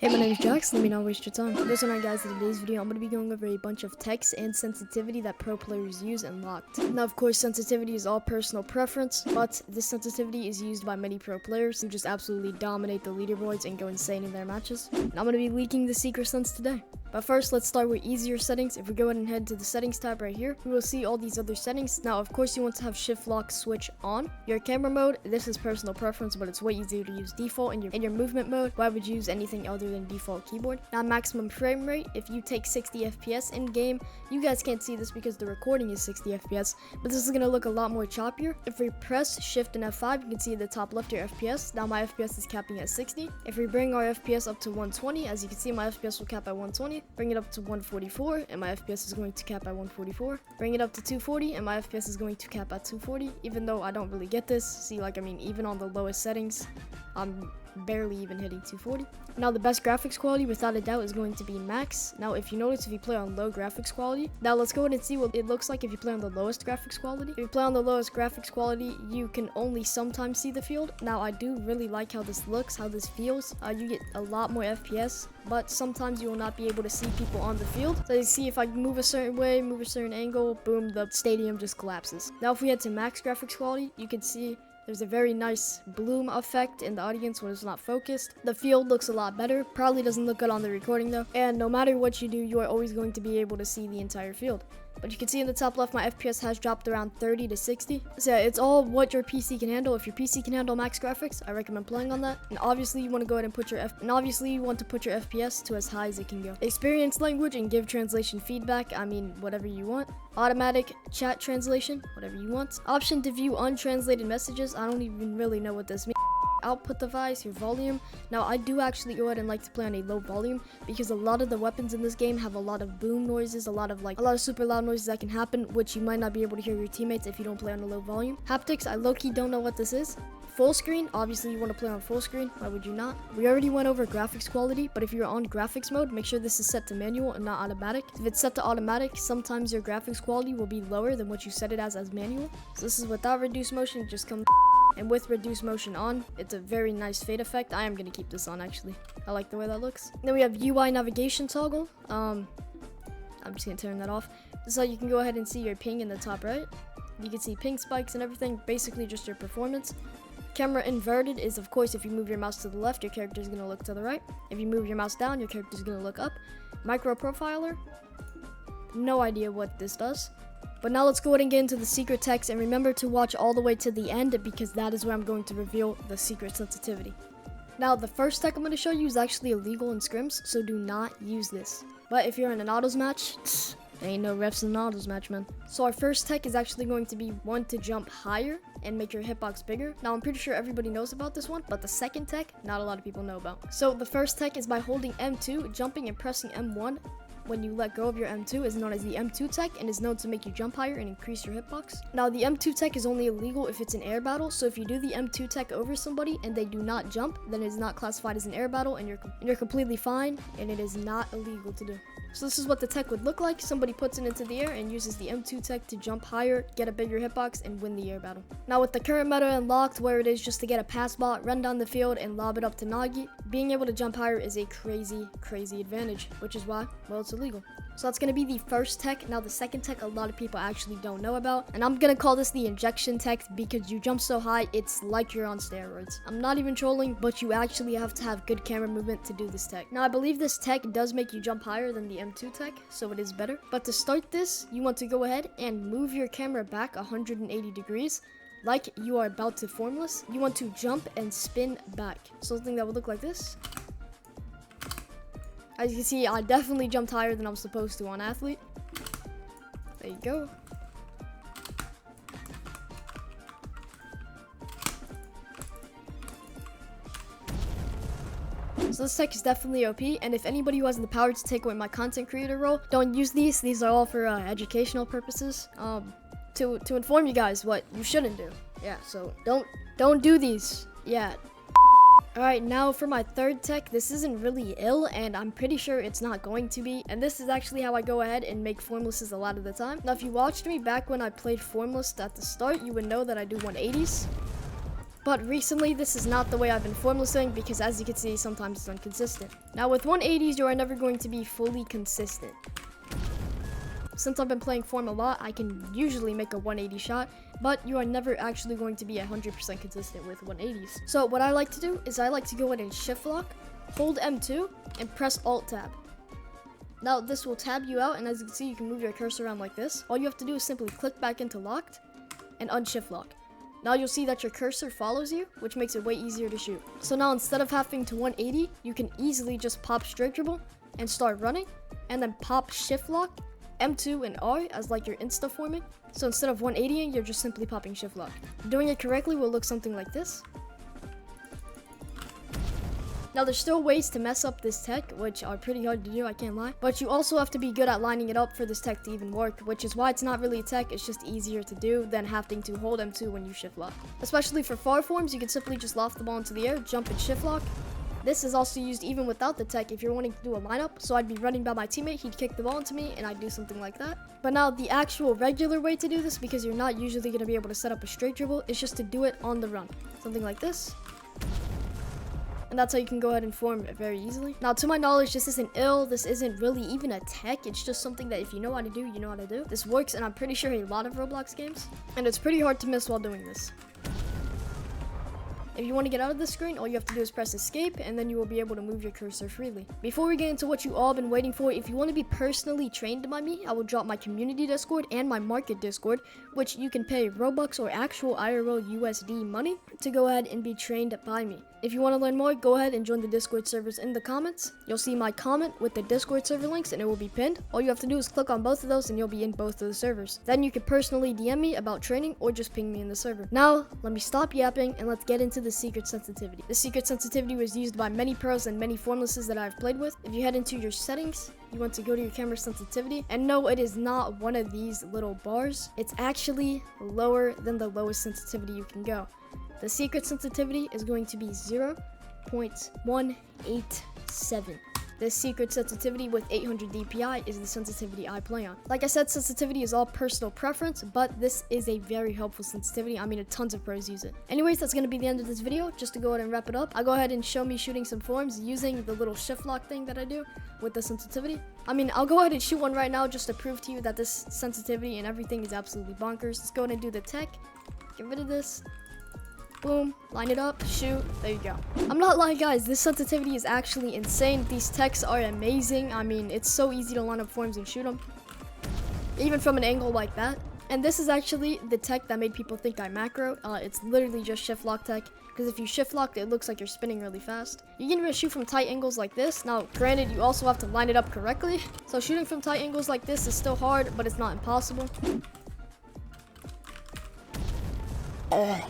Hey, my name is Jax. Let me not waste your time. Listen, alright guys, in today's video, I'm going to be going over a bunch of text and sensitivity that pro players use and locked. Now, of course, sensitivity is all personal preference, but this sensitivity is used by many pro players who just absolutely dominate the leaderboards and go insane in their matches. And I'm going to be leaking the secret sense today. But first, let's start with easier settings. If we go ahead and head to the settings tab right here, we will see all these other settings. Now, of course, you want to have shift lock switch on. Your camera mode, this is personal preference, but it's way easier to use default. In your movement mode, why would you use anything other than default keyboard? Now, maximum frame rate, if you take 60 FPS in game, you guys can't see this because the recording is 60 FPS, but this is going to look a lot more choppier. If we press shift and F5, you can see at the top left your FPS. Now my FPS is capping at 60. If we bring our FPS up to 120, as you can see, my FPS will cap at 120. Bring it up to 144, and my FPS is going to cap at 144. Bring it up to 240, and my FPS is going to cap at 240, even though I don't really get this. See, like, I mean, even on the lowest settings, I'm barely even hitting 240. Now, the best graphics quality, without a doubt, is going to be max. Now, if you notice, if you play on low graphics quality, now let's go ahead and see what it looks like if you play on the lowest graphics quality. If you play on the lowest graphics quality, you can only sometimes see the field. Now, I do really like how this looks, how this feels. You get a lot more FPS, but sometimes you will not be able to see people on the field. So you see, if I move a certain way, move a certain angle, boom, the stadium just collapses. Now, if we head to max graphics quality, you can see there's a very nice bloom effect in the audience when it's not focused. The field looks a lot better. Probably doesn't look good on the recording though. And no matter what you do, you are always going to be able to see the entire field. But you can see in the top left, my FPS has dropped around 30 to 60. So yeah, it's all what your PC can handle. If your PC can handle max graphics, I recommend playing on that. And obviously, you want to go ahead and put your FPS to as high as it can go. Experience language and give translation feedback. I mean, whatever you want. Automatic chat translation, whatever you want. Option to view untranslated messages. I don't even really know what this means. Output device, your volume. Now, I do actually go ahead and like to play on a low volume because a lot of the weapons in this game have a lot of boom noises, a lot of super loud noises that can happen, which you might not be able to hear your teammates if you don't play on a low volume. Haptics, I low-key don't know what this is. Full screen, obviously you want to play on full screen. Why would you not? We already went over graphics quality, but if you're on graphics mode, make sure this is set to manual and not automatic. If it's set to automatic, sometimes your graphics quality will be lower than what you set it as manual. So this is without reduced motion, just come. And with reduced motion on, it's a very nice fade effect. I am going to keep this on, actually. I like the way that looks. Then we have UI navigation toggle. I'm just going to turn that off. This is how you can go ahead and see your ping in the top right. You can see ping spikes and everything, basically just your performance. Camera inverted is, of course, if you move your mouse to the left, your character is going to look to the right. If you move your mouse down, your character is going to look up. Micro profiler. No idea what this does. But now let's go ahead and get into the secret text, and remember to watch all the way to the end because that is where I'm going to reveal the secret sensitivity. Now, the first tech I'm going to show you is actually illegal in scrims, so do not use this. But if you're in an autos match, there ain't no refs in an autos match, man. So our first tech is actually going to be one to jump higher and make your hitbox bigger. Now, I'm pretty sure everybody knows about this one, but the second tech, not a lot of people know about. So the first tech is by holding M2, jumping and pressing M1. When you let go of your M2 is known as the M2 tech and is known to make you jump higher and increase your hitbox. Now, the M2 tech is only illegal if it's an air battle, so if you do the M2 tech over somebody and they do not jump, then it is not classified as an air battle and you're completely fine, and it is not illegal to do. So this is what the tech would look like. Somebody puts it into the air and uses the M2 tech to jump higher, get a bigger hitbox, and win the air battle. Now, with the current meta unlocked, where it is just to get a pass bot, run down the field, and lob it up to Nagi, being able to jump higher is a crazy, crazy advantage, which is why, well, it's illegal. So that's going to be the first tech. Now, the second tech, a lot of people actually don't know about, and I'm going to call this the injection tech because you jump so high, it's like you're on steroids. I'm not even trolling, but you actually have to have good camera movement to do this tech. Now, I believe this tech does make you jump higher than the M2 tech, so it is better. But to start this, you want to go ahead and move your camera back 180 degrees. Like you are about to formless. You want to jump and spin back. Something that would look like this. As you can see, I definitely jumped higher than I'm supposed to on Athlete. There you go. So this tech is definitely OP, and if anybody who has the power to take away my content creator role, don't use these. These are all for educational purposes. To inform you guys what you shouldn't do. Yeah, so don't do these. Yeah. Alright, now for my third tech. This isn't really ill, and I'm pretty sure it's not going to be. And this is actually how I go ahead and make formlesses a lot of the time. Now, if you watched me back when I played formless at the start, you would know that I do 180s. But recently, this is not the way I've been formlessing because as you can see, sometimes it's inconsistent. Now with 180s, you are never going to be fully consistent. Since I've been playing form a lot, I can usually make a 180 shot, but you are never actually going to be 100% consistent with 180s. So what I like to do is I like to go ahead and shift lock, hold M2, and press Alt Tab. Now this will tab you out, and as you can see, you can move your cursor around like this. All you have to do is simply click back into locked and unshift lock. Now you'll see that your cursor follows you, which makes it way easier to shoot. So now instead of having to 180, you can easily just pop straight dribble and start running, and then pop shift lock, M2 and R as like your insta forming. So instead of 180ing, you're just simply popping shift lock. Doing it correctly will look something like this. Now there's still ways to mess up this tech, which are pretty hard to do, I can't lie. But you also have to be good at lining it up for this tech to even work, which is why it's not really a tech, it's just easier to do than having to hold M2 when you shift lock. Especially for far forms, you can simply just loft the ball into the air, jump and shift lock. This is also used even without the tech if you're wanting to do a lineup. So I'd be running by my teammate, he'd kick the ball into me, and I'd do something like that. But now the actual regular way to do this, because you're not usually going to be able to set up a straight dribble, is just to do it on the run. Something like this. And that's how you can go ahead and form it very easily. Now, to my knowledge, this isn't ill. This isn't really even a tech. It's just something that if you know how to do, you know how to do. This works, and I'm pretty sure a lot of Roblox games. And it's pretty hard to miss while doing this. If you want to get out of this screen, all you have to do is press escape, and then you will be able to move your cursor freely. Before we get into what you all been waiting for, if you want to be personally trained by me, I will drop my community Discord and my market Discord, which you can pay Robux or actual IRL USD money to go ahead and be trained by me. If you want to learn more, go ahead and join the Discord servers in the comments. You'll see my comment with the Discord server links, and it will be pinned. All you have to do is click on both of those, and you'll be in both of the servers. Then you can personally DM me about training, or just ping me in the server. Now, let me stop yapping, and let's get into the secret sensitivity. The secret sensitivity was used by many pros and many formlesses that I've played with. If you head into your settings, you want to go to your camera sensitivity, and no, it is not one of these little bars. It's actually lower than the lowest sensitivity you can go. The secret sensitivity is going to be 0.187. This secret sensitivity with 800 DPI is the sensitivity I play on. Like I said, sensitivity is all personal preference, but this is a very helpful sensitivity. I mean, tons of pros use it. Anyways, that's going to be the end of this video. Just to go ahead and wrap it up, I'll go ahead and show me shooting some forms using the little shift lock thing that I do with the sensitivity. I mean, I'll go ahead and shoot one right now just to prove to you that this sensitivity and everything is absolutely bonkers. Let's go ahead and do the tech. Get rid of this. Boom, line it up, shoot, there you go. I'm not lying, guys, this sensitivity is actually insane. These techs are amazing. I mean, it's so easy to line up forms and shoot them, even from an angle like that. And this is actually the tech that made people think I macro. It's literally just shift lock tech, because if you shift lock, it looks like you're spinning really fast. You can even shoot from tight angles like this. Now, granted, you also have to line it up correctly. So shooting from tight angles like this is still hard, but it's not impossible.